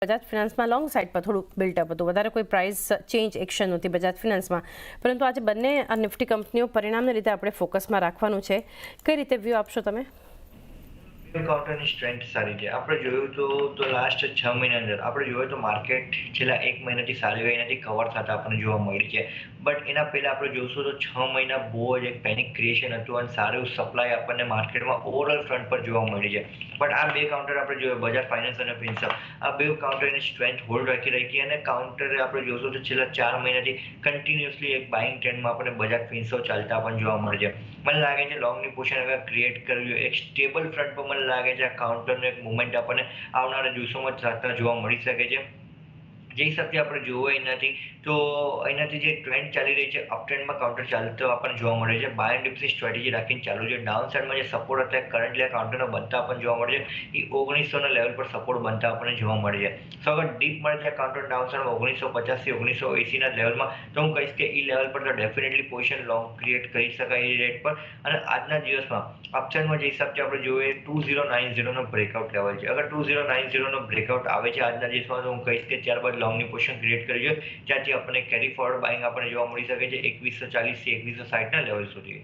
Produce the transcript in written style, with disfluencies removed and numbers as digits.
Bajaj ફિનાન્સમાં long side પર થોડુંક built-up હતું, વધારે કોઈ પ્રાઇસ ચેન્જ એક્શન નહોતી બજાજ ફિનાન્સમાં, પરંતુ આજે બંને નિફ્ટી કંપનીઓ પરિણામને લીધે આપણે ફોકસમાં રાખવાનું છે. કઈ રીતે વ્યૂ આપશો તમે? કાઉન્ટરની સ્ટ્રેન્થ સારી છે. આપણે જોયું તો લાસ્ટ 6 મહિના અંદર આપણે જોયું તો માર્કેટ છેલ્લા 1 મહિનાથી સારી ગઈ નથી કવર થતા આપણને જોવા મળી છે. બટ એના પહેલા આપણે જોઈશું તો 6 મહિના બહુ જ એક પેનિક ક્રિએશન હતું અને સારું સપ્લાય આપણને માર્કેટમાં ઓવરઓલ ફ્રન્ટ પર જોવા મળી છે. બટ આ બે કાઉન્ટર આપણે જોયું બજાજ ફાઇનાન્સ અને ફિન્સર, આ બે કાઉન્ટરની સ્ટ્રેન્થ હોલ્ડ રાખી રહી છે અને કાઉન્ટર આપણે જોઈશું તો છેલ્લા 4 મહિનાથી કન્ટિન્યુઅસલી એક બાઇંગ ટ્રેન્ડમાં આપણને બજાજ ફિન્સો ચાલતા પણ જોવા મળે છે. મને લાગે છે લોંગની પોઝિશન હવે ક્રિએટ કરવી એક સ્ટેબલ ફ્રન્ટ પર મને લાગે છે આ કાઉન્ટરનો એક મુવમેન્ટ આપણને આવનારા દિવસોમાં થતા જોવા મળી શકે છે. જે હિસાબથી આપણે જોવું એનાથી તો એનાથી જે ટ્રેન્ડ ચાલી રહી છે અપ ટ્રેન્ડમાં કાઉન્ટર ચાલતો આપણને જોવા મળે છે. બાય એન્ડ ડિપ્સની સ્ટ્રેટેજી રાખીને ચાલુ છે. ડાઉન સાઇડમાં જે સપોર્ટ હતા કરન્ટલી આ કાઉન્ટરનો બનતા આપણને જોવા મળે છે એ 1900 લેવલ પર સપોર્ટ બનતા આપણને જોવા મળે છે. સો અગર ડીપ મળે છે કાઉન્ટર ડાઉન સાઇડ 1950 થી 1980 ના લેવલમાં, તો હું કહીશ કે એ લેવલ પર તો ડેફિનેટલી પોઝિશન લોંગ ક્રિએટ કરી શકાય એ રેટ પર. અને આજના દિવસમાં અપસાઇડમાં જે હિસાબથી આપણે જોઈએ 2090 નો બ્રેકઆઉટ લેવલ છે. અગર 2090 નો બ્રેકઆઉટ આવે છે આજના દિવસમાં, તો હું કહીશ કે ત્યારબાદ લોંગની પોઝિશન ક્રિએટ કરી છે. ત્યાંથી આપણને કેરી ફોરવર્ડ બાઇંગ આપણને જોવા મળી શકે છે 2140 થી 2160 ના લેવલ સુધી.